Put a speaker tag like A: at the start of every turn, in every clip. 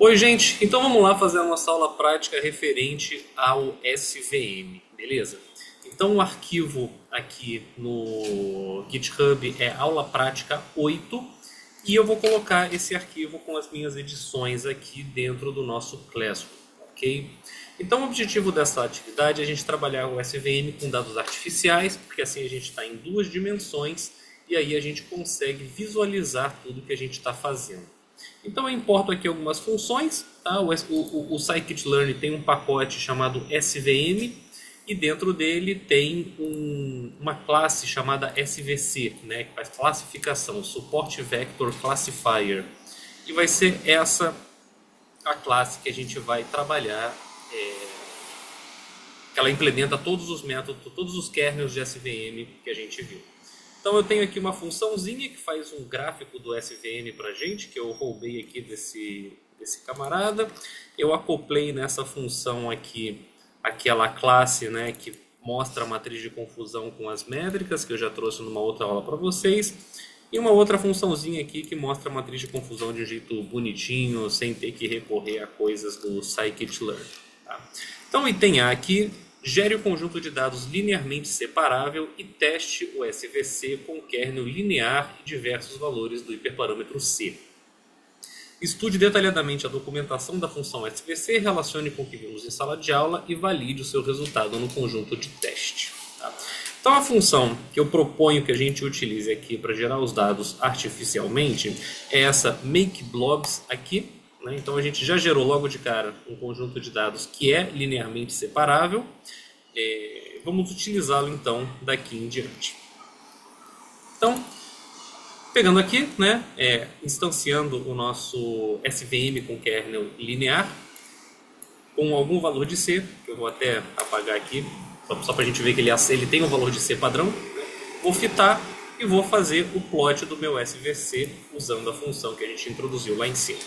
A: Oi, gente. Então vamos lá fazer a nossa aula prática referente ao SVM, beleza? Então o arquivo aqui no GitHub é aula prática 8 e eu vou colocar esse arquivo com as minhas edições aqui dentro do nosso Classroom, ok? Então o objetivo dessa atividade é a gente trabalhar o SVM com dados artificiais, porque assim a gente está em duas dimensões e aí a gente consegue visualizar tudo que a gente está fazendo. Então eu importo aqui algumas funções, tá? O scikit-learn tem um pacote chamado SVM e dentro dele tem uma classe chamada SVC, né, que faz classificação, Support Vector Classifier. E vai ser essa a classe que a gente vai trabalhar, que ela implementa todos os métodos, todos os kernels de SVM que a gente viu. Então eu tenho aqui uma funçãozinha que faz um gráfico do SVM para a gente, que eu roubei aqui desse camarada. Eu acoplei nessa função aqui aquela classe, né, que mostra a matriz de confusão com as métricas, que eu já trouxe numa outra aula para vocês. E uma outra funçãozinha aqui que mostra a matriz de confusão de um jeito bonitinho, sem ter que recorrer a coisas do scikit-learn. Tá? Então o item A aqui: gere o conjunto de dados linearmente separável e teste o SVC com kernel linear e diversos valores do hiperparâmetro C. Estude detalhadamente a documentação da função SVC, relacione com o que vimos em sala de aula e valide o seu resultado no conjunto de teste. Tá? Então a função que eu proponho que a gente utilize aqui para gerar os dados artificialmente é essa makeBlobs aqui. Então a gente já gerou logo de cara um conjunto de dados que é linearmente separável. Vamos utilizá-lo então daqui em diante. Então, pegando aqui, né, instanciando o nosso SVM com kernel linear, com algum valor de C, que eu vou até apagar aqui, só para a gente ver que ele tem um valor de C padrão. Vou fitar e vou fazer o plot do meu SVC usando a função que a gente introduziu lá em cima.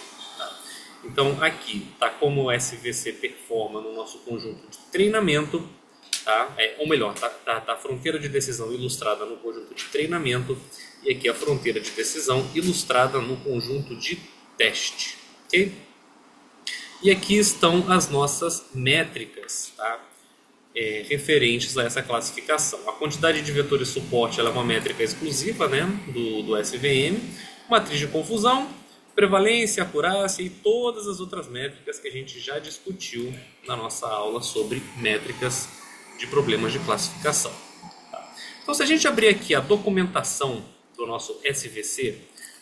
A: Então aqui está como o SVC performa no nosso conjunto de treinamento, tá? Ou melhor, tá a fronteira de decisão ilustrada no conjunto de treinamento e aqui a fronteira de decisão ilustrada no conjunto de teste, ok? E aqui estão as nossas métricas, tá? Referentes a essa classificação. A quantidade de vetores suporte ela é uma métrica exclusiva, né, do SVM, matriz de confusão, prevalência, acurácia e todas as outras métricas que a gente já discutiu na nossa aula sobre métricas de problemas de classificação. Então, se a gente abrir aqui a documentação do nosso SVC,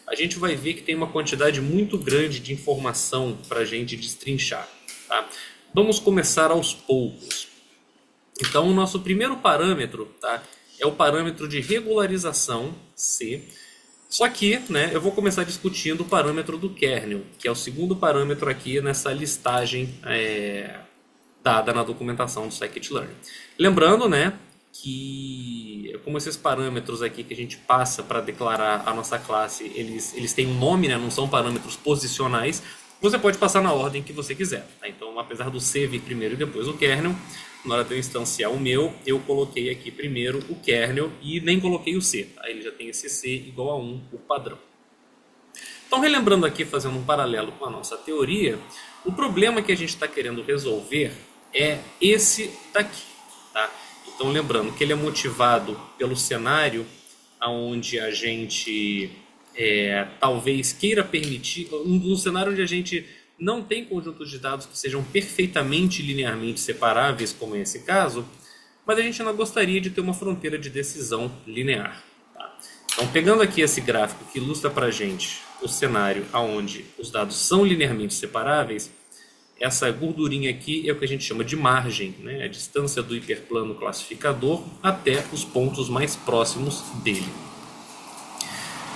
A: a gente vai ver que tem uma quantidade muito grande de informação para a gente destrinchar. Tá? Vamos começar aos poucos. Então, o nosso primeiro parâmetro, tá, é o parâmetro de regularização C. Só que, né, eu vou começar discutindo o parâmetro do kernel, que é o segundo parâmetro aqui nessa listagem dada na documentação do scikit-learn. Lembrando, né, que como esses parâmetros aqui que a gente passa para declarar a nossa classe, eles têm um nome, né, não são parâmetros posicionais, você pode passar na ordem que você quiser. Tá? Então, apesar do C vir primeiro e depois o kernel, na hora de eu instanciar o meu, eu coloquei aqui primeiro o kernel e nem coloquei o C. Tá? Ele já tem esse C igual a 1 por padrão. Então, relembrando aqui, fazendo um paralelo com a nossa teoria, o problema que a gente está querendo resolver é esse daqui. Tá? Então, lembrando que ele é motivado pelo cenário onde a gente talvez queira permitir, um cenário onde a gente não tem conjuntos de dados que sejam perfeitamente linearmente separáveis, como é esse caso, mas a gente não gostaria de ter uma fronteira de decisão linear. Tá? Então, pegando aqui esse gráfico que ilustra para a gente o cenário onde os dados são linearmente separáveis, essa gordurinha aqui é o que a gente chama de margem, né? A distância do hiperplano classificador até os pontos mais próximos dele.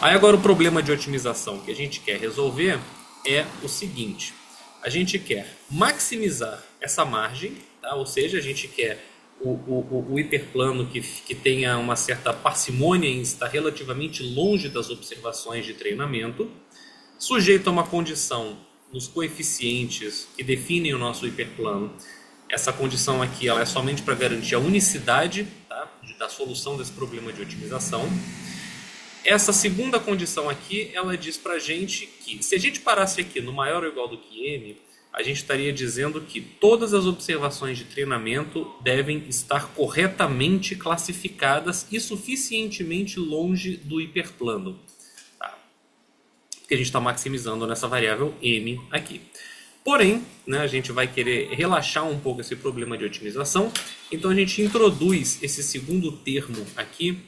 A: Aí agora o problema de otimização que a gente quer resolver é o seguinte: a gente quer maximizar essa margem, tá? Ou seja, a gente quer o hiperplano que tenha uma certa parcimônia em estar relativamente longe das observações de treinamento, sujeito a uma condição nos coeficientes que definem o nosso hiperplano. Essa condição aqui ela é somente para garantir a unicidade, tá, da solução desse problema de otimização. Essa segunda condição aqui, ela diz para a gente que se a gente parasse aqui no maior ou igual do que m, a gente estaria dizendo que todas as observações de treinamento devem estar corretamente classificadas e suficientemente longe do hiperplano. Tá? Porque a gente está maximizando nessa variável m aqui. Porém, né, a gente vai querer relaxar um pouco esse problema de otimização, então a gente introduz esse segundo termo aqui,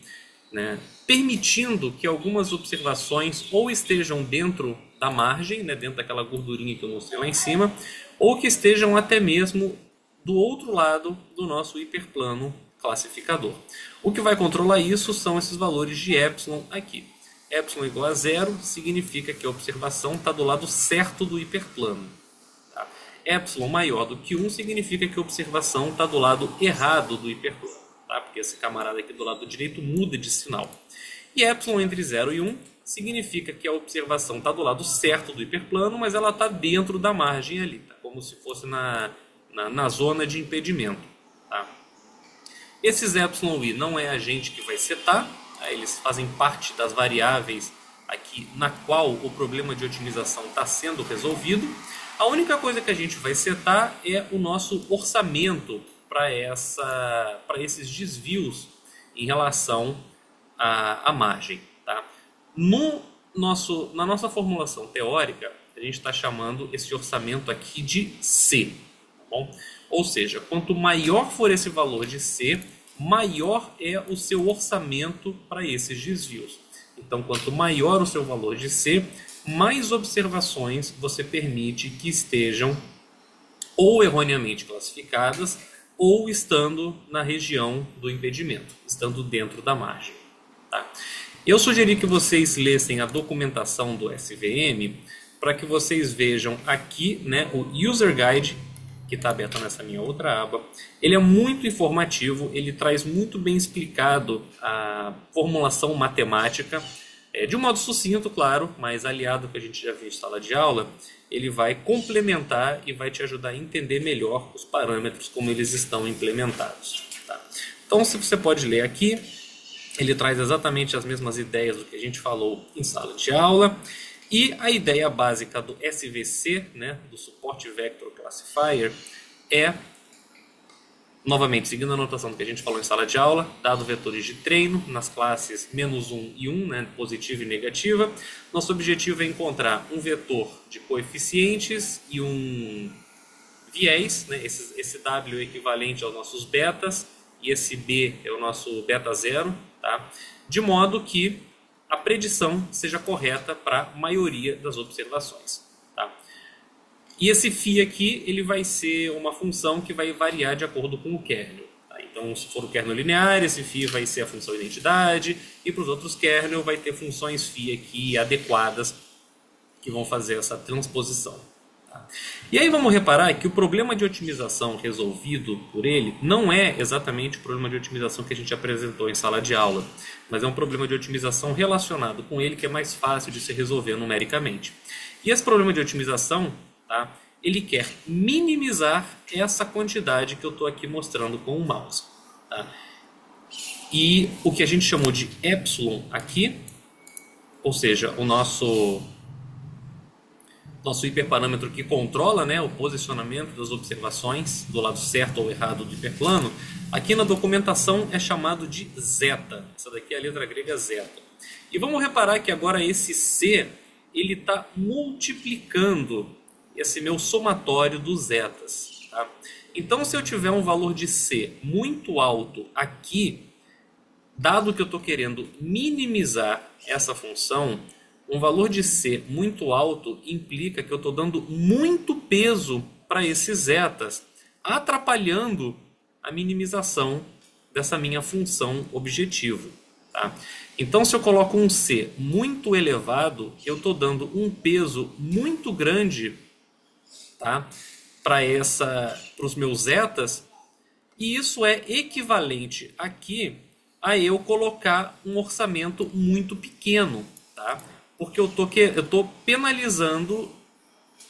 A: né, permitindo que algumas observações ou estejam dentro da margem, né, dentro daquela gordurinha que eu mostrei lá em cima, ou que estejam até mesmo do outro lado do nosso hiperplano classificador. O que vai controlar isso são esses valores de epsilon aqui. Epsilon igual a 0 significa que a observação está do lado certo do hiperplano. Tá? Epsilon maior do que 1 significa que a observação está do lado errado do hiperplano. Tá? Porque esse camarada aqui do lado direito muda de sinal. E epsilon entre 0 e 1 significa que a observação está do lado certo do hiperplano, mas ela está dentro da margem ali, tá? Como se fosse na zona de impedimento. Tá? Esses epsilon i não é a gente que vai setar, tá? Eles fazem parte das variáveis aqui na qual o problema de otimização está sendo resolvido. A única coisa que a gente vai setar é o nosso orçamento para esses desvios em relação à margem. Tá? Na nossa formulação teórica, a gente está chamando esse orçamento aqui de C. Tá bom? Ou seja, quanto maior for esse valor de C, maior é o seu orçamento para esses desvios. Então, quanto maior o seu valor de C, mais observações você permite que estejam ou erroneamente classificadas ou estando na região do impedimento, estando dentro da margem. Tá? Eu sugeri que vocês lessem a documentação do SVM para que vocês vejam aqui, né, o User Guide, que está aberto nessa minha outra aba. Ele é muito informativo, ele traz muito bem explicado a formulação matemática, de um modo sucinto, claro, mas aliado ao que a gente já viu em sala de aula, ele vai complementar e vai te ajudar a entender melhor os parâmetros, como eles estão implementados. Tá? Então, se você pode ler aqui, ele traz exatamente as mesmas ideias do que a gente falou em sala de aula. E a ideia básica do SVC, né, do Support Vector Classifier, é, novamente, seguindo a notação do que a gente falou em sala de aula, dado vetores de treino nas classes -1 e 1, né, positiva e negativa, nosso objetivo é encontrar um vetor de coeficientes e um viés, né, esse W é equivalente aos nossos betas, e esse B é o nosso beta zero, tá? De modo que a predição seja correta para a maioria das observações. Tá? E esse φ aqui ele vai ser uma função que vai variar de acordo com o kernel. Tá? Então, se for o kernel linear, esse φ vai ser a função identidade, e para os outros kernel vai ter funções φ aqui adequadas que vão fazer essa transposição. Tá? E aí vamos reparar que o problema de otimização resolvido por ele não é exatamente o problema de otimização que a gente apresentou em sala de aula, mas é um problema de otimização relacionado com ele que é mais fácil de se resolver numericamente. E esse problema de otimização, tá, ele quer minimizar essa quantidade que eu estou aqui mostrando com o mouse. Tá? E o que a gente chamou de epsilon aqui, ou seja, o nosso hiperparâmetro que controla, né, o posicionamento das observações do lado certo ou errado do hiperplano, aqui na documentação é chamado de zeta. Essa daqui é a letra grega zeta. E vamos reparar que agora esse C ele está multiplicando esse meu somatório dos zetas. Tá? Então, se eu tiver um valor de C muito alto aqui, dado que eu estou querendo minimizar essa função, um valor de C muito alto implica que eu estou dando muito peso para esses zetas, atrapalhando a minimização dessa minha função objetivo. Tá? Então, se eu coloco um C muito elevado, eu estou dando um peso muito grande, tá, para os meus zetas, e isso é equivalente aqui a eu colocar um orçamento muito pequeno, tá? Porque eu estou penalizando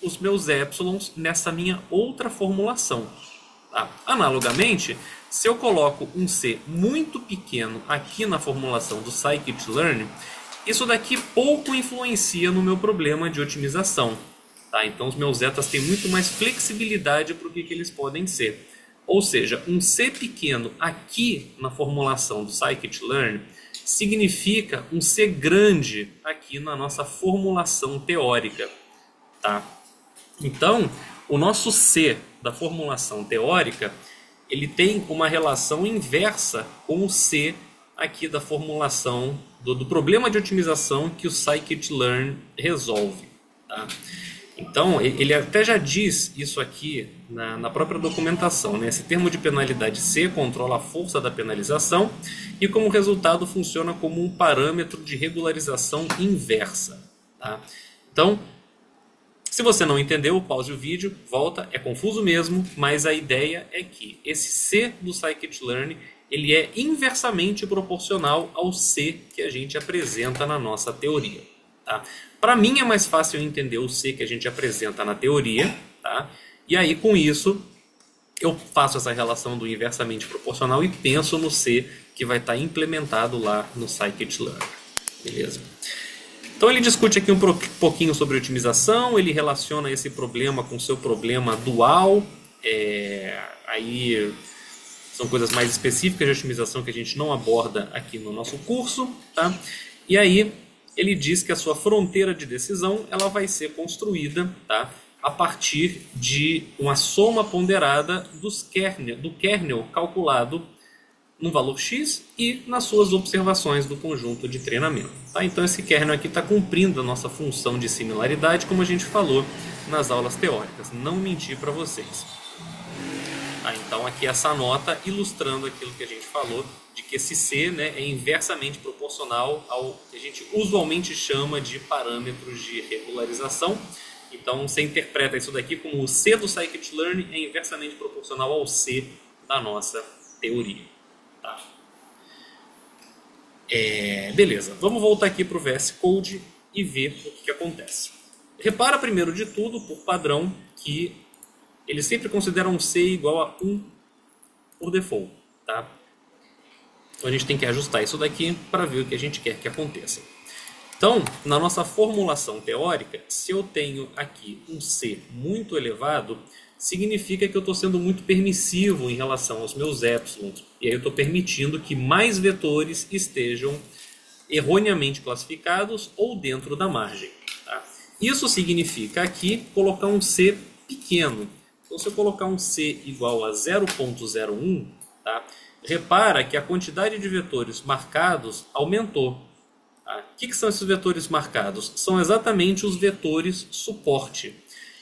A: os meus epsilons nessa minha outra formulação. Tá? Analogamente, se eu coloco um C muito pequeno aqui na formulação do scikit-learn, Isso daqui pouco influencia no meu problema de otimização. Tá? Então os meus zetas têm muito mais flexibilidade para o que eles podem ser. Ou seja, um C pequeno aqui na formulação do scikit-learn significa um C grande aqui na nossa formulação teórica. Tá? Então, o nosso C da formulação teórica, ele tem uma relação inversa com o C aqui da formulação do problema de otimização que o scikit-learn resolve. Tá? Então, ele até já diz isso aqui na própria documentação, né? Esse termo de penalidade C controla a força da penalização e, como resultado, funciona como um parâmetro de regularização inversa. Tá? Então, se você não entendeu, pause o vídeo, volta, é confuso mesmo, mas a ideia é que esse C do scikit-learn ele é inversamente proporcional ao C que a gente apresenta na nossa teoria. Tá? Para mim é mais fácil entender o C que a gente apresenta na teoria, tá? E aí com isso eu faço essa relação do inversamente proporcional e penso no C que vai estar implementado lá no scikit-learn. Beleza? Então ele discute aqui um pouquinho sobre otimização, ele relaciona esse problema com o seu problema dual, aí são coisas mais específicas de otimização que a gente não aborda aqui no nosso curso, tá? E aí ele diz que a sua fronteira de decisão ela vai ser construída, tá, a partir de uma soma ponderada do kernel calculado no valor x e nas suas observações do conjunto de treinamento. Tá? Então esse kernel aqui está cumprindo a nossa função de similaridade, como a gente falou nas aulas teóricas. Não mentir para vocês. Então aqui essa nota ilustrando aquilo que a gente falou, de que esse C, né, é inversamente proporcional ao que a gente usualmente chama de parâmetros de regularização. Então você interpreta isso daqui como o C do scikit-learn é inversamente proporcional ao C da nossa teoria. Tá? Beleza, vamos voltar aqui para o VS Code e ver o que acontece. Repara primeiro de tudo, por padrão, que ele sempre considera um C igual a 1 por default. Tá? Então a gente tem que ajustar isso daqui para ver o que a gente quer que aconteça. Então, na nossa formulação teórica, se eu tenho aqui um C muito elevado, significa que eu estou sendo muito permissivo em relação aos meus epsilons. E aí eu estou permitindo que mais vetores estejam erroneamente classificados ou dentro da margem. Tá? Isso significa aqui colocar um C pequeno. Então, se eu colocar um C igual a 0.01, tá? Repara que a quantidade de vetores marcados aumentou. Tá? O que são esses vetores marcados? São exatamente os vetores suporte.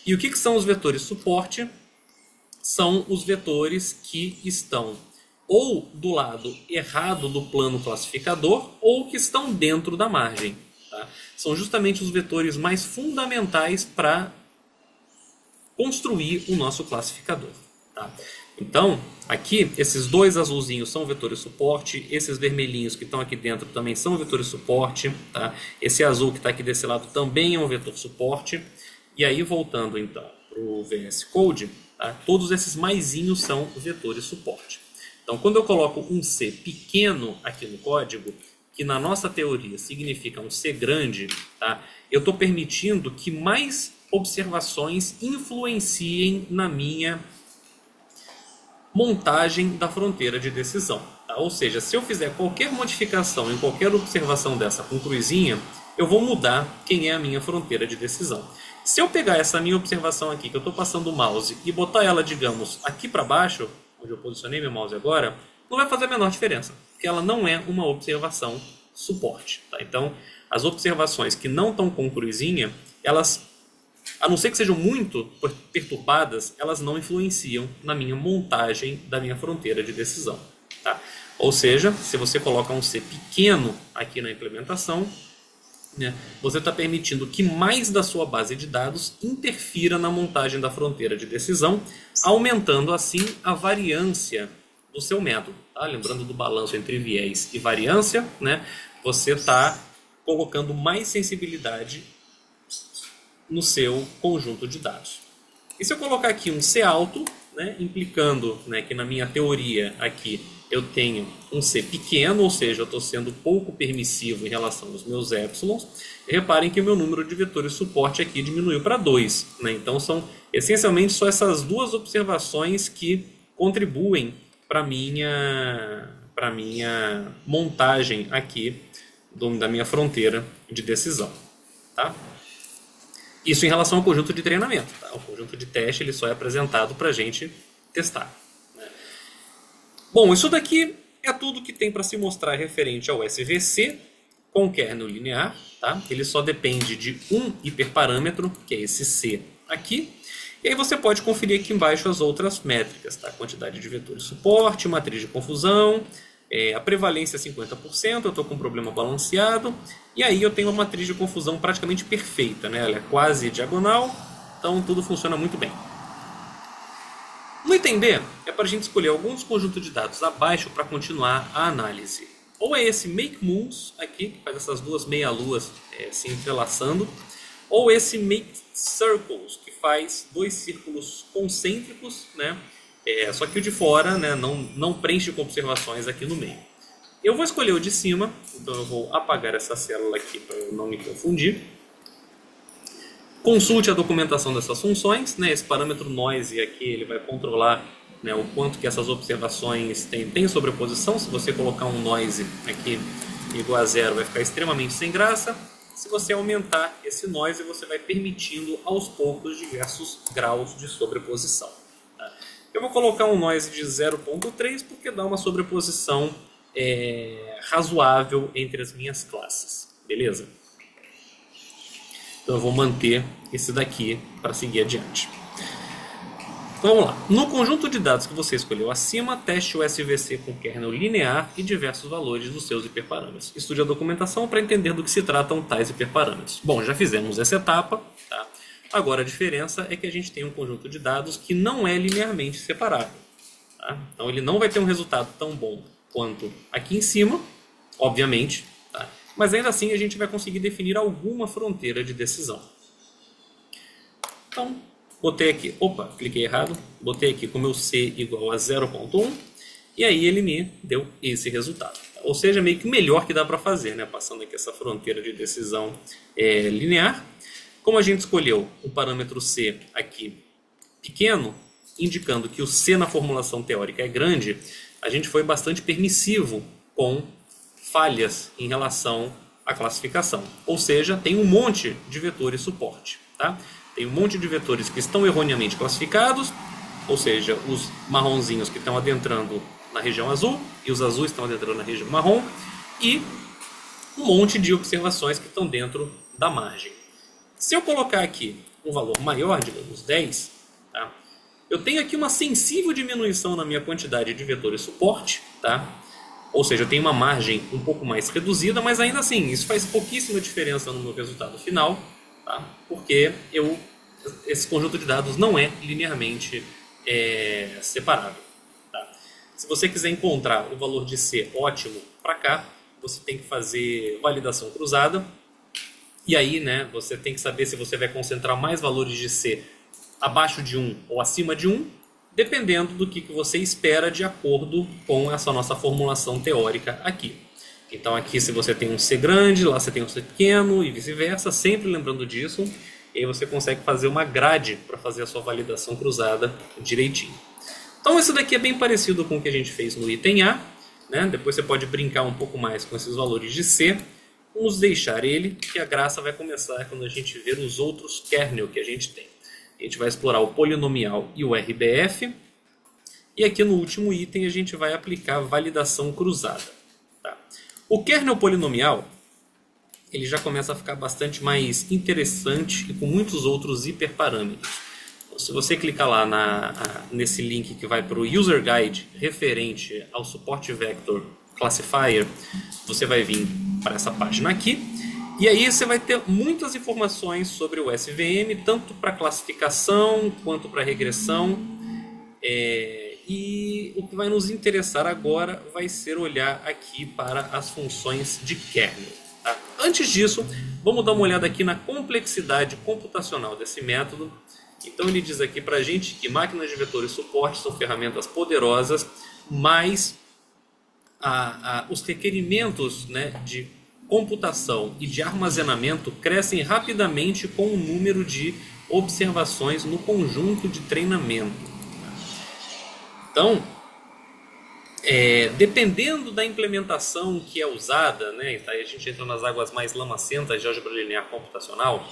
A: E o que são os vetores suporte? São os vetores que estão ou do lado errado do plano classificador ou que estão dentro da margem. Tá? São justamente os vetores mais fundamentais para construir o nosso classificador. Tá? Então, aqui, esses dois azulzinhos são vetores suporte, esses vermelhinhos que estão aqui dentro também são vetores suporte, tá? Esse azul que está aqui desse lado também é um vetor suporte. E aí, voltando então para o VS Code, tá? Todos esses maisinhos são vetores suporte. Então, quando eu coloco um C pequeno aqui no código, que na nossa teoria significa um C grande, tá? Eu estou permitindo que mais observações influenciem na minha montagem da fronteira de decisão. Tá? Ou seja, se eu fizer qualquer modificação em qualquer observação dessa com cruzinha, eu vou mudar quem é a minha fronteira de decisão. Se eu pegar essa minha observação aqui, que eu estou passando o mouse, e botar ela, digamos, aqui para baixo, onde eu posicionei meu mouse agora, não vai fazer a menor diferença, porque ela não é uma observação suporte. Tá? Então, as observações que não estão com cruzinha, elas, a não ser que sejam muito perturbadas, elas não influenciam na minha montagem da minha fronteira de decisão. Tá? Ou seja, se você coloca um C pequeno aqui na implementação, né, você está permitindo que mais da sua base de dados interfira na montagem da fronteira de decisão, aumentando assim a variância do seu método. Tá? Lembrando do balanço entre viés e variância, né, você está colocando mais sensibilidade no seu conjunto de dados. E se eu colocar aqui um C alto, né, implicando, né, que na minha teoria aqui eu tenho um C pequeno, ou seja, eu estou sendo pouco permissivo em relação aos meus epsilons. E reparem que o meu número de vetores suporte aqui diminuiu para 2. Né? Então são essencialmente só essas duas observações que contribuem para a minha montagem aqui da minha fronteira de decisão. Tá? Isso em relação ao conjunto de treinamento. Tá? O conjunto de teste ele só é apresentado para a gente testar. Né? Bom, isso daqui é tudo que tem para se mostrar referente ao SVC com kernel linear. Tá? Ele só depende de um hiperparâmetro, que é esse C aqui. E aí você pode conferir aqui embaixo as outras métricas. Tá? Quantidade de vetores suporte, matriz de confusão, a prevalência é 50%, eu estou com um problema balanceado. E aí eu tenho uma matriz de confusão praticamente perfeita. Né? Ela é quase diagonal, então tudo funciona muito bem. No item B, é para a gente escolher alguns conjuntos de dados abaixo para continuar a análise. Ou é esse Make Moons aqui, que faz essas duas meia-luas se entrelaçando, ou esse Make Circles, que faz dois círculos concêntricos, né? Só que o de fora, né, não preenche com observações aqui no meio. Eu vou escolher o de cima, então eu vou apagar essa célula aqui para eu não me confundir. Consulte a documentação dessas funções, né? Esse parâmetro noise aqui ele vai controlar, né, o quanto que essas observações têm sobreposição. Se você colocar um noise aqui igual a 0, vai ficar extremamente sem graça. Se você aumentar esse noise, você vai permitindo aos poucos diversos graus de sobreposição. Tá? Eu vou colocar um noise de 0.3 porque dá uma sobreposição razoável entre as minhas classes. Beleza? Então eu vou manter esse daqui para seguir adiante. Então vamos lá. No conjunto de dados que você escolheu acima, teste o SVC com kernel linear e diversos valores dos seus hiperparâmetros. Estude a documentação para entender do que se tratam tais hiperparâmetros. Bom, já fizemos essa etapa. Tá? Agora a diferença é que a gente tem um conjunto de dados que não é linearmente separável. Tá? Então ele não vai ter um resultado tão bom quanto aqui em cima, obviamente. Tá? Mas ainda assim a gente vai conseguir definir alguma fronteira de decisão. Então, botei aqui, cliquei errado, botei aqui com o meu C igual a 0.1 e aí ele me deu esse resultado. Ou seja, meio que o melhor que dá para fazer, né? Passando aqui essa fronteira de decisão linear. Como a gente escolheu o parâmetro C aqui pequeno, indicando que o C na formulação teórica é grande, a gente foi bastante permissivo com falhas em relação à classificação. Ou seja, tem um monte de vetores suporte. Tá? Tem um monte de vetores que estão erroneamente classificados, ou seja, os marronzinhos que estão adentrando na região azul e os azuis estão adentrando na região marrom, e um monte de observações que estão dentro da margem. Se eu colocar aqui um valor maior, digamos 10, tá? Eu tenho aqui uma sensível diminuição na minha quantidade de vetores suporte, tá? Ou seja, eu tenho uma margem um pouco mais reduzida, mas ainda assim, isso faz pouquíssima diferença no meu resultado final, tá? Porque esse conjunto de dados não é linearmente separável. Tá? Se você quiser encontrar o valor de C ótimo para cá, você tem que fazer validação cruzada. E aí, né, você tem que saber se você vai concentrar mais valores de C abaixo de 1 ou acima de 1, dependendo do que você espera de acordo com essa nossa formulação teórica aqui. Então aqui se você tem um C grande, lá você tem um C pequeno e vice-versa, sempre lembrando disso, e aí você consegue fazer uma grade para fazer a sua validação cruzada direitinho. Então isso daqui é bem parecido com o que a gente fez no item A, né? Depois você pode brincar um pouco mais com esses valores de C. Vamos deixar ele, que a graça vai começar quando a gente ver os outros kernel que a gente tem. A gente vai explorar o polinomial e o RBF. E aqui no último item a gente vai aplicar validação cruzada. Tá? O kernel polinomial ele já começa a ficar bastante mais interessante e com muitos outros hiperparâmetros. Então, se você clicar lá nesse link que vai para o User Guide referente ao Support Vector Classifier, você vai vir para essa página aqui. E aí você vai ter muitas informações sobre o SVM, tanto para classificação quanto para regressão. E o que vai nos interessar agora vai ser olhar aqui para as funções de kernel. Tá? Antes disso, vamos dar uma olhada aqui na complexidade computacional desse método. Então ele diz aqui para a gente que máquinas de vetores suporte são ferramentas poderosas, mas os requerimentos, né, de computação e de armazenamento crescem rapidamente com o número de observações no conjunto de treinamento. Então, dependendo da implementação que é usada, né, a gente entra nas águas mais lamacentas de álgebra linear computacional,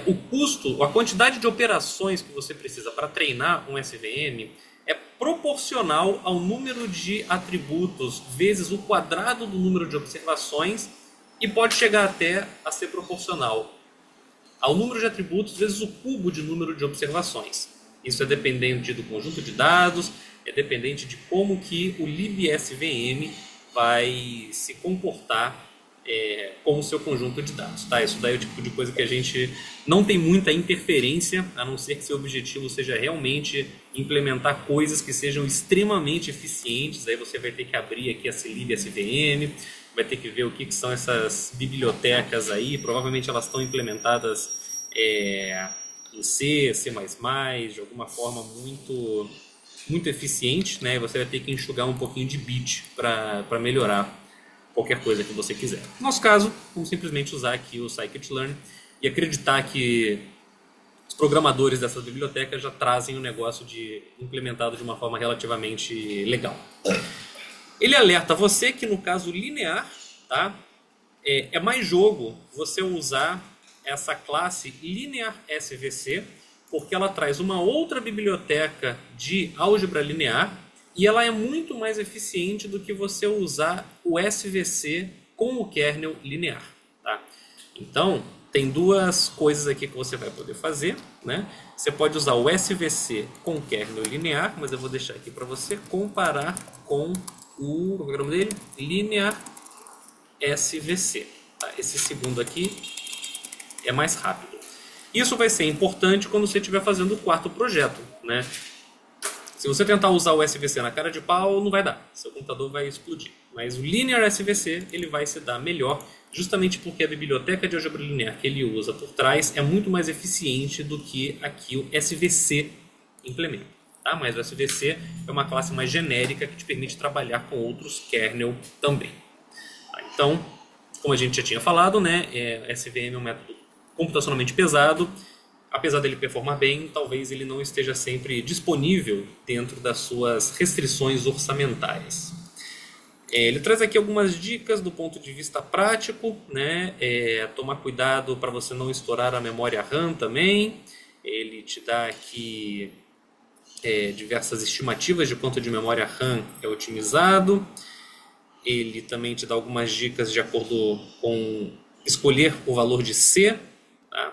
A: o custo, a quantidade de operações que você precisa para treinar um SVM é proporcional ao número de atributos vezes o quadrado do número de observações e pode chegar até a ser proporcional ao número de atributos vezes o cubo de número de observações. Isso é dependente do conjunto de dados, é dependente de como que o libSVM vai se comportar com o seu conjunto de dados. Tá? Isso daí é o tipo de coisa que a gente não tem muita interferência, a não ser que seu objetivo seja realmente implementar coisas que sejam extremamente eficientes. Aí você vai ter que abrir aqui a libSVM, vai ter que ver o que são essas bibliotecas aí. Provavelmente elas estão implementadas em C, C++, de alguma forma muito eficiente, né? Você vai ter que enxugar um pouquinho de bit para melhorar qualquer coisa que você quiser. No nosso caso, vamos simplesmente usar aqui o scikit-learn e acreditar que os programadores dessas bibliotecas já trazem o negócio implementado de uma forma relativamente legal. Ele alerta você que no caso linear, tá, é mais jogo você usar essa classe linear SVC, porque ela traz uma outra biblioteca de álgebra linear e ela é muito mais eficiente do que você usar o SVC com o kernel linear. Tá? Então, tem duas coisas aqui que você vai poder fazer. Né? Você pode usar o SVC com o kernel linear, mas eu vou deixar aqui para você comparar com o nome dele? Linear SVC. Tá? Esse segundo aqui é mais rápido. Isso vai ser importante quando você estiver fazendo o quarto projeto. Né? Se você tentar usar o SVC na cara de pau, não vai dar. Seu computador vai explodir. Mas o Linear SVC ele vai se dar melhor, justamente porque a biblioteca de álgebra linear que ele usa por trás é muito mais eficiente do que aqui o SVC implementa. Tá? Mas o SVC é uma classe mais genérica que te permite trabalhar com outros kernel também. Tá? Então, como a gente já tinha falado, né, SVM é um método computacionalmente pesado. Apesar dele performar bem, talvez ele não esteja sempre disponível dentro das suas restrições orçamentárias. Ele traz aqui algumas dicas do ponto de vista prático, né? Tomar cuidado para você não estourar a memória RAM também. Ele te dá aqui diversas estimativas de quanto de memória RAM é otimizado. Ele também te dá algumas dicas de acordo com escolher o valor de C. Tá?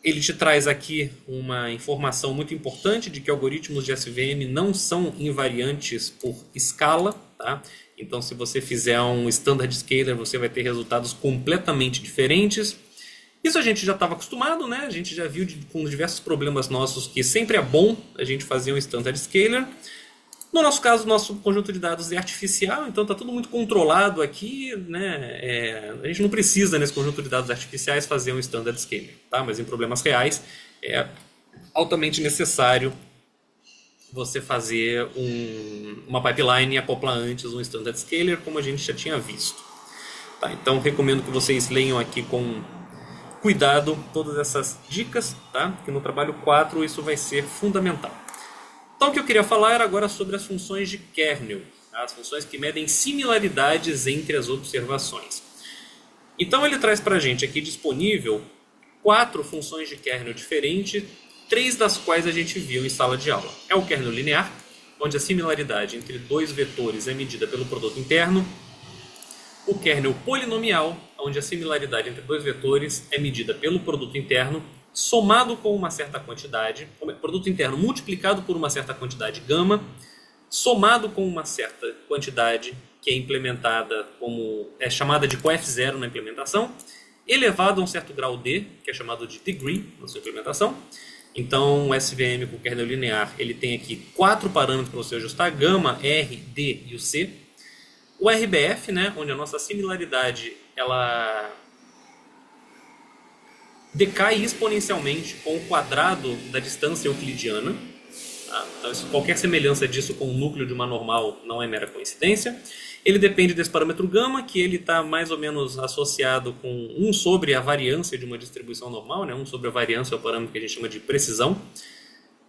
A: Ele te traz aqui uma informação muito importante de que algoritmos de SVM não são invariantes por escala. Tá? Então, se você fizer um standard scaler, você vai ter resultados completamente diferentes. Isso a gente já estava acostumado, né? A gente já viu com diversos problemas nossos que sempre é bom a gente fazer um standard scaler. No nosso caso, o nosso conjunto de dados é artificial, então está tudo muito controlado aqui, né? A gente não precisa, nesse conjunto de dados artificiais, fazer um standard scaler, tá? Mas em problemas reais é altamente necessário você fazer uma pipeline e acoplar antes um standard scaler, como a gente já tinha visto. Tá? Então, recomendo que vocês leiam aqui com cuidado todas essas dicas, tá? Que no trabalho 4 isso vai ser fundamental. Então, o que eu queria falar era agora sobre as funções de kernel, tá? As funções que medem similaridades entre as observações. Então, ele traz para a gente aqui disponível 4 funções de kernel diferentes, 3 das quais a gente viu em sala de aula. É o kernel linear, onde a similaridade entre dois vetores é medida pelo produto interno. O kernel polinomial, onde a similaridade entre dois vetores é medida pelo produto interno, somado com uma certa quantidade, produto interno multiplicado por uma certa quantidade gama, somado com uma certa quantidade que é implementada como é chamada de coef0 na implementação, elevado a um certo grau d, que é chamado de degree na sua implementação. Então, o SVM com kernel linear ele tem aqui 4 parâmetros para você ajustar: gama, R, D e o C. O RBF, né, onde a nossa similaridade ela decai exponencialmente com o quadrado da distância euclidiana. Tá? Então, qualquer semelhança disso com o núcleo de uma normal não é mera coincidência. Ele depende desse parâmetro gama, que ele está mais ou menos associado com 1 sobre a variância de uma distribuição normal, né? 1 sobre a variância é o parâmetro que a gente chama de precisão.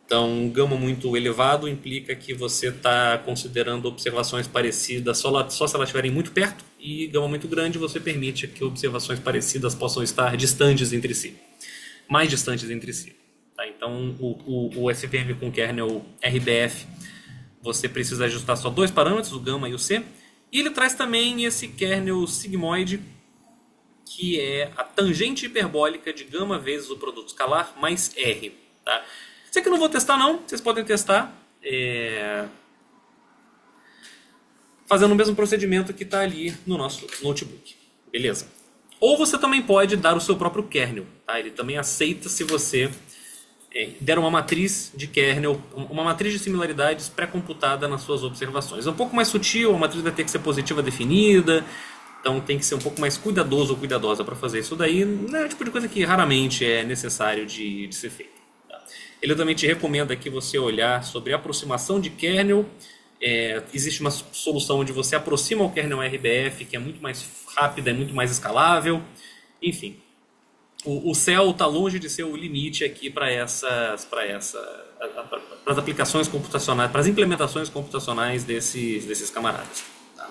A: Então, um gama muito elevado implica que você está considerando observações parecidas só se elas estiverem muito perto, e gama muito grande você permite que observações parecidas possam estar distantes entre si, mais distantes entre si. Tá? Então, o SVM com kernel RBF, você precisa ajustar só 2 parâmetros, o gama e o C, e ele traz também esse kernel sigmoide, que é a tangente hiperbólica de gama vezes o produto escalar mais R. Tá? Isso aqui eu não vou testar não, vocês podem testar fazendo o mesmo procedimento que está ali no nosso notebook. Beleza? Ou você também pode dar o seu próprio kernel. Tá? Ele também aceita se você der uma matriz de kernel, uma matriz de similaridades pré-computada nas suas observações. É um pouco mais sutil, a matriz vai ter que ser positiva definida, então tem que ser um pouco mais cuidadoso ou cuidadosa para fazer isso daí. Não é o tipo de coisa que raramente é necessário de ser feito. Tá? Ele também te recomenda que você olhar sobre aproximação de kernel. Existe uma solução onde você aproxima o kernel RBF, que é muito mais rápida, é muito mais escalável. Enfim, o céu está longe de ser o limite aqui para as aplicações computacionais, para as implementações computacionais desses camaradas. Tá?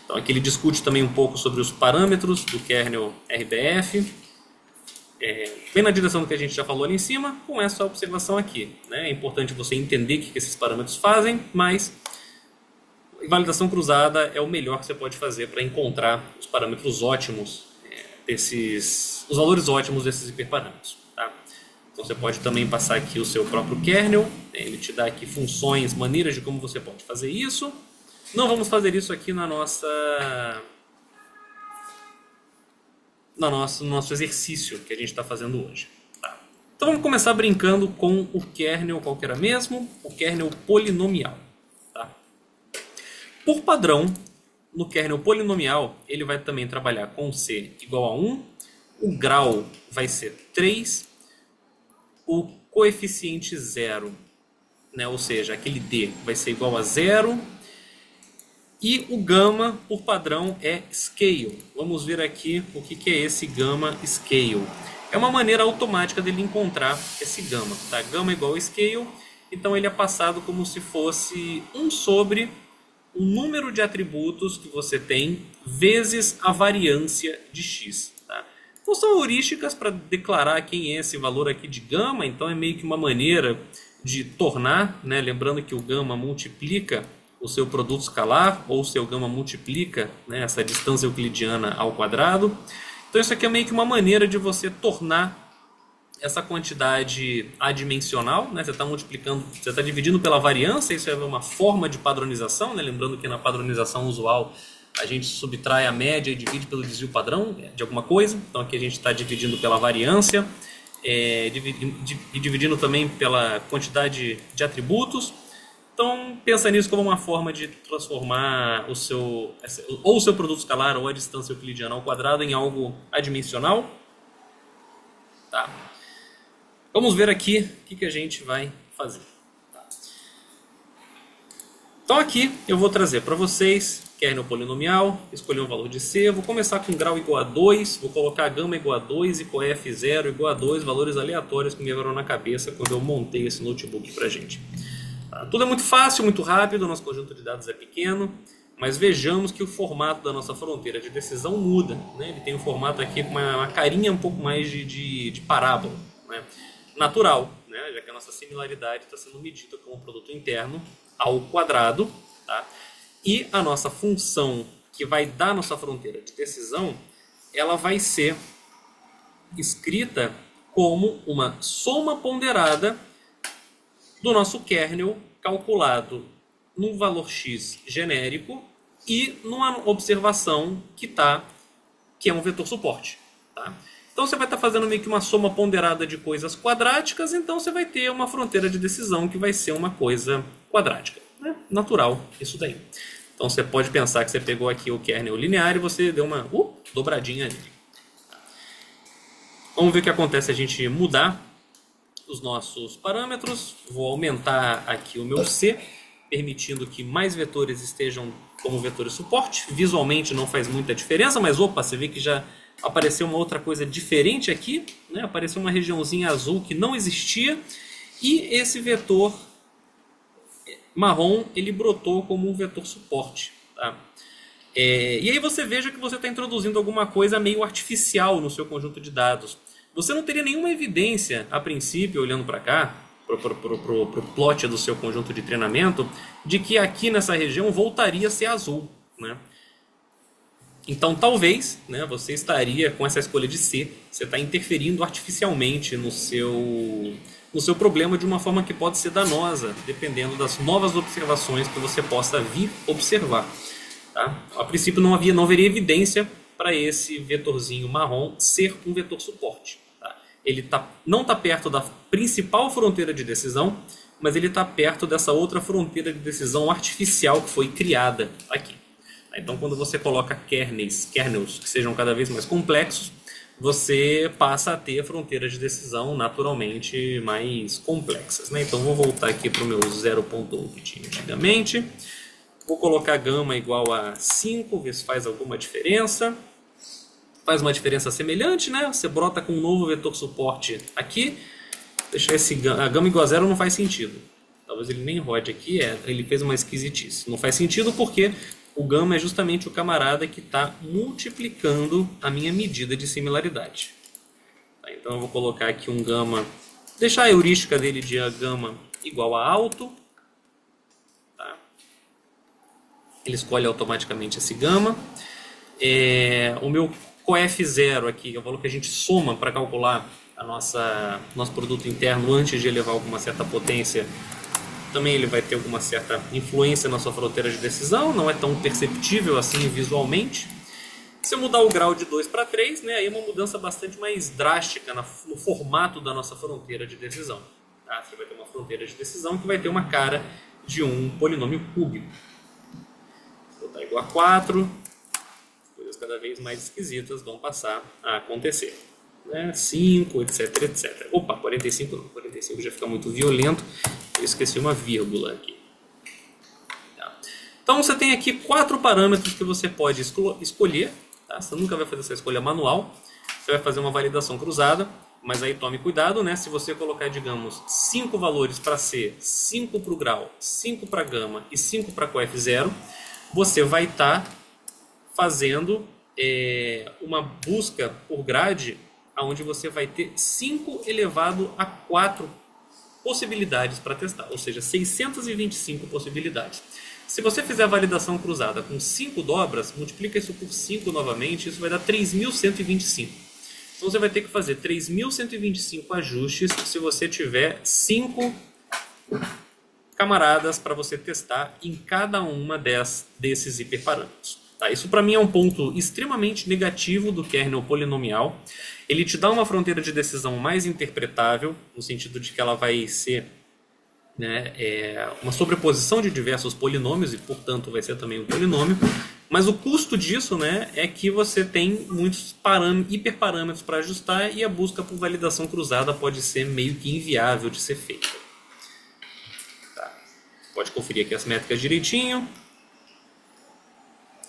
A: Então aqui ele discute também um pouco sobre os parâmetros do kernel RBF, bem na direção do que a gente já falou ali em cima, com essa observação aqui. Né? É importante você entender o que esses parâmetros fazem, mas validação cruzada é o melhor que você pode fazer para encontrar os parâmetros ótimos os valores ótimos desses hiperparâmetros. Tá? Então você pode também passar aqui o seu próprio kernel, ele te dá aqui funções, maneiras de como você pode fazer isso. Não vamos fazer isso aqui no nosso exercício que a gente está fazendo hoje. Tá? Então vamos começar brincando com o kernel, qual que era mesmo? O kernel polinomial. Tá? Por padrão, no kernel polinomial, ele vai também trabalhar com C igual a 1, o grau vai ser 3, o coeficiente 0, né, ou seja, aquele D vai ser igual a 0, e o gama, por padrão, é scale. Vamos ver aqui o que é esse gama scale. É uma maneira automática dele encontrar esse gama. Tá? Gama igual a scale, então ele é passado como se fosse 1 sobre o número de atributos que você tem vezes a variância de x. Tá? Então são heurísticas para declarar quem é esse valor aqui de gama, então é meio que uma maneira de tornar, né, lembrando que o gama multiplica o seu produto escalar, ou o seu gama multiplica, né, essa distância euclidiana ao quadrado. Então isso aqui é meio que uma maneira de você tornar essa quantidade adimensional, né? Você está multiplicando, você está dividindo pela variância, isso é uma forma de padronização, né? Lembrando que na padronização usual a gente subtrai a média e divide pelo desvio padrão de alguma coisa, então aqui a gente está dividindo pela variância e dividindo também pela quantidade de atributos. Então pensa nisso como uma forma de transformar ou o seu produto escalar ou a distância euclidiana ao quadrado em algo adimensional. Tá. Vamos ver aqui o que a gente vai fazer. Então aqui eu vou trazer para vocês kernel polinomial, escolher um valor de C, eu vou começar com grau igual a 2, vou colocar gama igual a 2 e coef 0 igual a 2, valores aleatórios que me vieram na cabeça quando eu montei esse notebook para a gente. Tá? Tudo é muito fácil, muito rápido, o nosso conjunto de dados é pequeno, mas vejamos que o formato da nossa fronteira de decisão muda. Né? Ele tem um formato aqui com uma carinha um pouco mais de parábola. Né? Natural, né? Já que a nossa similaridade está sendo medida como produto interno ao quadrado. Tá? E a nossa função que vai dar nossa fronteira de decisão, ela vai ser escrita como uma soma ponderada do nosso kernel calculado num valor x genérico e numa observação que é um vetor suporte. Tá? Então você vai estar fazendo meio que uma soma ponderada de coisas quadráticas, então você vai ter uma fronteira de decisão que vai ser uma coisa quadrática. Né? Natural isso daí. Então você pode pensar que você pegou aqui o kernel linear e você deu uma dobradinha ali. Vamos ver o que acontece se a gente mudar os nossos parâmetros, vou aumentar aqui o meu C, permitindo que mais vetores estejam como vetores suporte. Visualmente não faz muita diferença, mas opa, você vê que já apareceu uma outra coisa diferente aqui, né? Apareceu uma regiãozinha azul que não existia, e esse vetor marrom ele brotou como um vetor suporte. Tá? E aí você veja que você está introduzindo alguma coisa meio artificial no seu conjunto de dados. Você não teria nenhuma evidência, a princípio, olhando para cá, para o plot do seu conjunto de treinamento, de que aqui nessa região voltaria a ser azul. Né? Então, talvez, né, você estaria, com essa escolha de C, você está interferindo artificialmente no seu problema de uma forma que pode ser danosa, dependendo das novas observações que você possa vir observar. Tá? A princípio, não haveria evidência para esse vetorzinho marrom ser um vetor suporte. Tá? Ele não está perto da principal fronteira de decisão, mas ele está perto dessa outra fronteira de decisão artificial que foi criada aqui. Então, quando você coloca kernels que sejam cada vez mais complexos, você passa a ter fronteiras de decisão naturalmente mais complexas. Né? Então, vou voltar aqui para o meu 0.1 que tinha antigamente. Vou colocar gama igual a 5, ver se faz alguma diferença. Faz uma diferença semelhante, né? Você brota com um novo vetor suporte aqui. Deixar a gama igual a 0 não faz sentido. Talvez ele nem rode aqui, ele fez uma esquisitice. Não faz sentido porque o gama é justamente o camarada que está multiplicando a minha medida de similaridade. Tá, então eu vou colocar aqui um gama, deixar a heurística dele de gama igual a alto. Tá? Ele escolhe automaticamente esse gama. O meu coef 0 aqui, é o valor que a gente soma para calcular nosso produto interno antes de elevar alguma certa potência. Também ele vai ter alguma certa influência na sua fronteira de decisão, não é tão perceptível assim visualmente. Se eu mudar o grau de 2 para 3, né, aí é uma mudança bastante mais drástica no formato da nossa fronteira de decisão. Tá? Você vai ter uma fronteira de decisão que vai ter uma cara de um polinômio cúbico. Se botar igual a 4, coisas cada vez mais esquisitas vão passar a acontecer. 5, etc, etc. Opa, 45 não, 45 já fica muito violento. Eu esqueci uma vírgula aqui. Tá. Então você tem aqui 4 parâmetros que você pode escolher. Tá? Você nunca vai fazer essa escolha manual. Você vai fazer uma validação cruzada. Mas aí tome cuidado, né? Se você colocar, digamos, 5 valores para C, 5 para o grau, 5 para gama e 5 para coef 0, você vai estar fazendo uma busca por grade onde você vai ter 5 elevado a 4 possibilidades para testar, ou seja, 625 possibilidades. Se você fizer a validação cruzada com 5 dobras, multiplica isso por 5 novamente, isso vai dar 3.125. Então você vai ter que fazer 3.125 ajustes se você tiver 5 camaradas para você testar em cada uma desses hiperparâmetros. Tá, isso para mim é um ponto extremamente negativo do kernel polinomial. Ele te dá uma fronteira de decisão mais interpretável, no sentido de que ela vai ser, né, uma sobreposição de diversos polinômios e, portanto, vai ser também um polinômio. Mas o custo disso, né, é que você tem muitos hiperparâmetros para ajustar e a busca por validação cruzada pode ser meio que inviável de ser feita. Tá. Pode conferir aqui as métricas direitinho.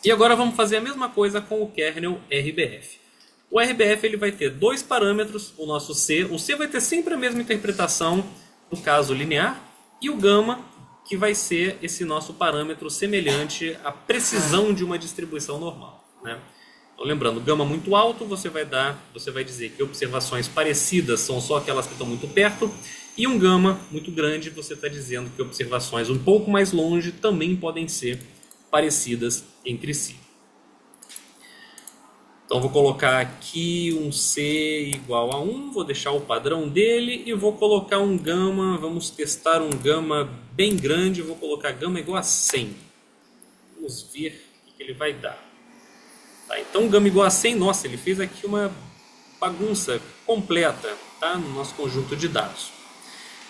A: E agora vamos fazer a mesma coisa com o kernel RBF. O RBF ele vai ter 2 parâmetros, o nosso C. O C vai ter sempre a mesma interpretação no caso linear. E o gama, que vai ser esse nosso parâmetro semelhante à precisão de uma distribuição normal. Né? Então, lembrando, gama muito alto, você vai dizer que observações parecidas são só aquelas que estão muito perto. E um gama muito grande, você está dizendo que observações um pouco mais longe também podem ser parecidas entre si. Então vou colocar aqui um C igual a 1, vou deixar o padrão dele e vou colocar um gama, vamos testar um gama bem grande, vou colocar gama igual a 100. Vamos ver o que ele vai dar. Tá, então gama igual a 100, nossa, ele fez aqui uma bagunça completa, tá, no nosso conjunto de dados.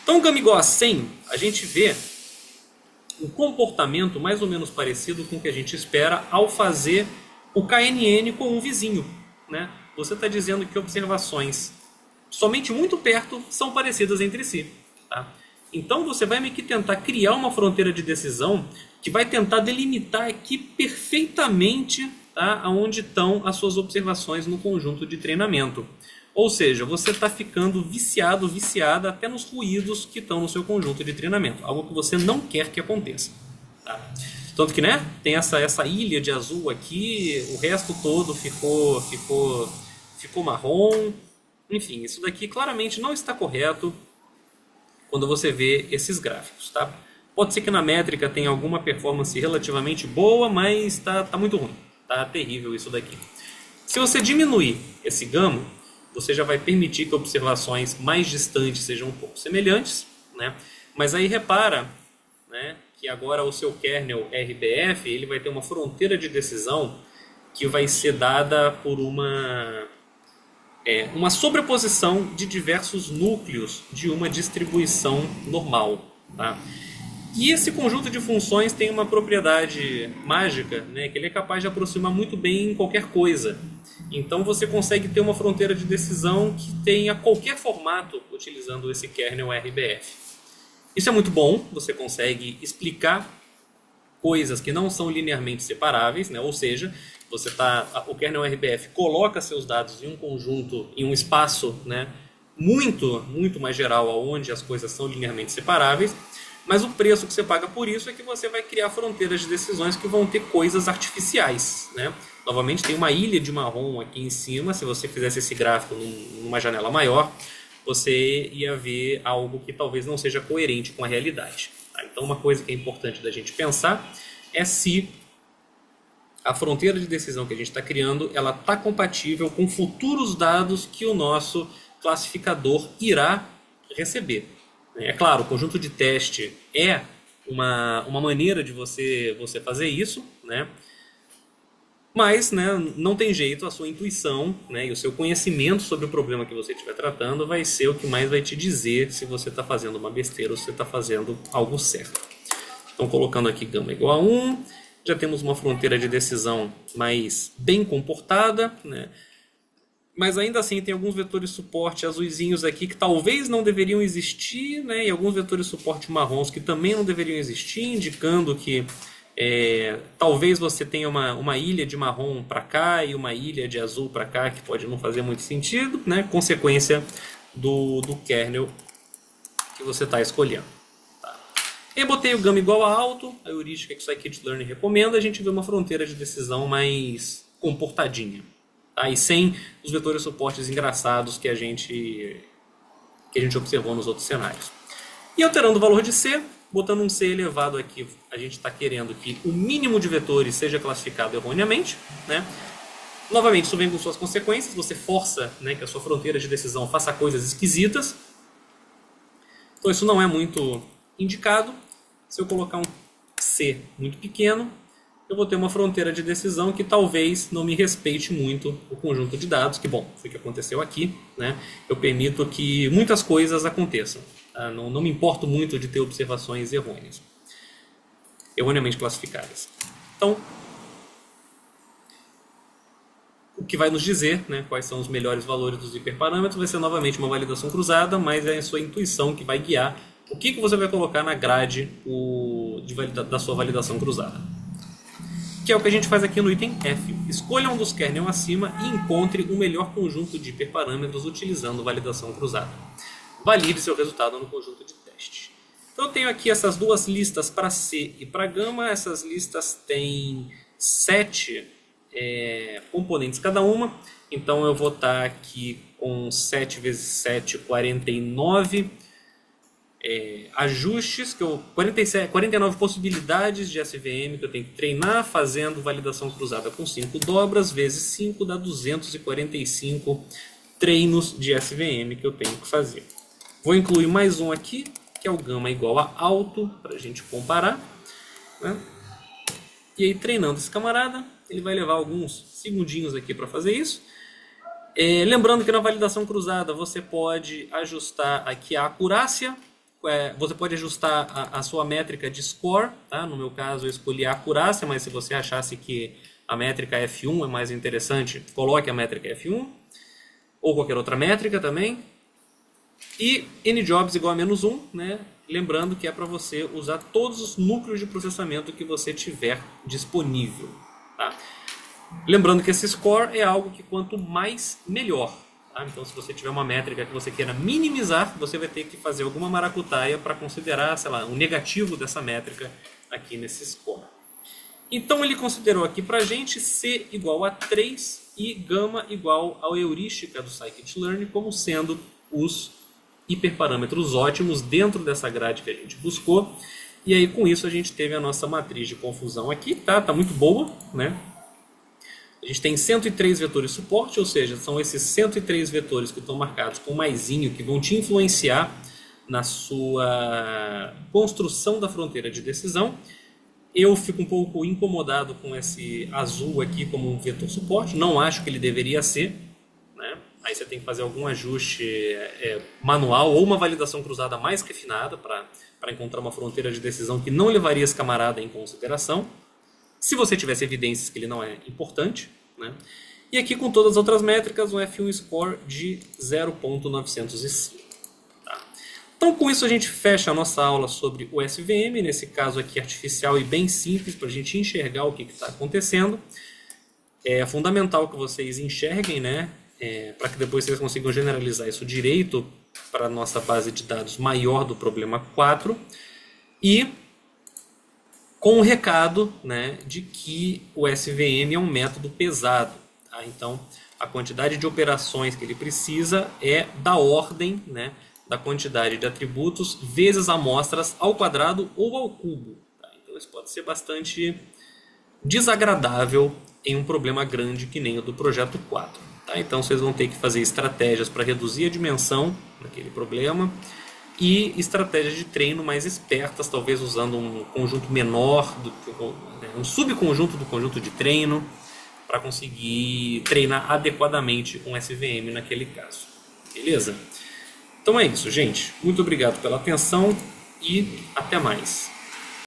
A: Então gama igual a 100, a gente vê um comportamento mais ou menos parecido com o que a gente espera ao fazer o KNN com um vizinho. Né? Você está dizendo que observações somente muito perto são parecidas entre si. Tá? Então você vai meio que tentar criar uma fronteira de decisão que vai tentar delimitar aqui perfeitamente, tá, aonde estão as suas observações no conjunto de treinamento. Ou seja, você está ficando viciado, viciada até nos ruídos que estão no seu conjunto de treinamento. Algo que você não quer que aconteça. Tá? Tanto que, né, tem essa ilha de azul aqui, o resto todo ficou marrom. Enfim, isso daqui claramente não está correto quando você vê esses gráficos. Tá? Pode ser que na métrica tenha alguma performance relativamente boa, mas está muito ruim. Tá terrível isso daqui. Se você diminuir esse gama, você já vai permitir que observações mais distantes sejam um pouco semelhantes, né? Mas aí repara, né, que agora o seu kernel RBF ele vai ter uma fronteira de decisão que vai ser dada por uma sobreposição de diversos núcleos de uma distribuição normal. Tá? E esse conjunto de funções tem uma propriedade mágica, né, que ele é capaz de aproximar muito bem qualquer coisa. Então você consegue ter uma fronteira de decisão que tenha qualquer formato utilizando esse kernel RBF. Isso é muito bom, você consegue explicar coisas que não são linearmente separáveis, né? Ou seja, o kernel RBF coloca seus dados em um conjunto, em um espaço, né, muito mais geral, onde as coisas são linearmente separáveis. Mas o preço que você paga por isso é que você vai criar fronteiras de decisões que vão ter coisas artificiais. Né? Novamente, tem uma ilha de marrom aqui em cima. Se você fizesse esse gráfico numa janela maior, você ia ver algo que talvez não seja coerente com a realidade. Tá? Então, uma coisa que é importante da gente pensar é se a fronteira de decisão que a gente está criando ela está compatível com futuros dados que o nosso classificador irá receber. É claro, o conjunto de teste é uma maneira de você fazer isso, né? Mas, né, não tem jeito, a sua intuição, né, e o seu conhecimento sobre o problema que você estiver tratando vai ser o que mais vai te dizer se você está fazendo uma besteira ou se você está fazendo algo certo. Então, colocando aqui gama igual a 1, já temos uma fronteira de decisão mais bem comportada, né? Mas ainda assim tem alguns vetores suporte azuisinhos aqui que talvez não deveriam existir, né? E alguns vetores suporte marrons que também não deveriam existir, indicando que talvez você tenha uma ilha de marrom para cá e uma ilha de azul para cá, que pode não fazer muito sentido, né? Consequência do kernel que você está escolhendo. Tá. Eu botei o gama igual a alto, a heurística que o Scikit-learn recomenda, a gente vê uma fronteira de decisão mais comportadinha. Tá? E sem os vetores suportes engraçados que a gente observou nos outros cenários. E alterando o valor de C, botando um C elevado aqui, a gente está querendo que o mínimo de vetores seja classificado erroneamente. Né? Novamente, isso vem com suas consequências, você força, né, que a sua fronteira de decisão faça coisas esquisitas. Então isso não é muito indicado. Se eu colocar um C muito pequeno, eu vou ter uma fronteira de decisão que talvez não me respeite muito o conjunto de dados, que, bom, foi o que aconteceu aqui, né? Eu permito que muitas coisas aconteçam. Tá? Não me importo muito de ter observações erroneamente classificadas. Então, o que vai nos dizer, né, quais são os melhores valores dos hiperparâmetros vai ser novamente uma validação cruzada, mas é a sua intuição que vai guiar o que você vai colocar na grade da sua validação cruzada. Que é o que a gente faz aqui no item F. Escolha um dos kernel acima e encontre o melhor conjunto de hiperparâmetros utilizando validação cruzada. Valide seu resultado no conjunto de teste. Então eu tenho aqui essas duas listas para C e para gama. Essas listas têm 7 componentes cada uma. Então eu vou estar aqui com 7 vezes 7, 49 ajustes, 49 possibilidades de SVM que eu tenho que treinar, fazendo validação cruzada com 5 dobras, vezes 5 dá 245 treinos de SVM que eu tenho que fazer. Vou incluir mais um aqui, que é o gama igual a alto, para a gente comparar. Né? E aí, treinando esse camarada, ele vai levar alguns segundinhos aqui para fazer isso. Lembrando que na validação cruzada você pode ajustar aqui a acurácia. Você pode ajustar a sua métrica de score, tá? No meu caso eu escolhi a acurácia, mas se você achasse que a métrica F1 é mais interessante, coloque a métrica F1, ou qualquer outra métrica também. E njobs igual a -1, né? Lembrando que é para você usar todos os núcleos de processamento que você tiver disponível. Tá? Lembrando que esse score é algo que quanto mais, melhor. Tá? Então, se você tiver uma métrica que você queira minimizar, você vai ter que fazer alguma maracutaia para considerar, sei lá, o negativo dessa métrica aqui nesse score. Então, ele considerou aqui para a gente C igual a 3 e gama igual à heurística do scikit-learn como sendo os hiperparâmetros ótimos dentro dessa grade que a gente buscou. E aí, com isso, a gente teve a nossa matriz de confusão aqui. Tá muito boa, né? A gente tem 103 vetores suporte, ou seja, são esses 103 vetores que estão marcados com maisinho que vão te influenciar na sua construção da fronteira de decisão. Eu fico um pouco incomodado com esse azul aqui como um vetor suporte, não acho que ele deveria ser, né? Aí você tem que fazer algum ajuste manual ou uma validação cruzada mais refinada para encontrar uma fronteira de decisão que não levaria esse camarada em consideração, se você tivesse evidências que ele não é importante, né? E aqui com todas as outras métricas, um F1 score de 0.905. Tá? Então com isso a gente fecha a nossa aula sobre o SVM, nesse caso aqui artificial e bem simples, para a gente enxergar o que está acontecendo. É fundamental que vocês enxerguem, né? Para que depois vocês consigam generalizar isso direito para a nossa base de dados maior do problema 4. E com o recado, né, de que o SVM é um método pesado. Tá? Então, a quantidade de operações que ele precisa é da ordem, né, da quantidade de atributos vezes amostras ao quadrado ou ao cubo. Tá? Então, isso pode ser bastante desagradável em um problema grande que nem o do projeto 4. Tá? Então, vocês vão ter que fazer estratégias para reduzir a dimensão daquele problema e estratégias de treino mais espertas, talvez usando um conjunto menor, um subconjunto do conjunto de treino, para conseguir treinar adequadamente um SVM naquele caso. Beleza? Então é isso, gente. Muito obrigado pela atenção e até mais.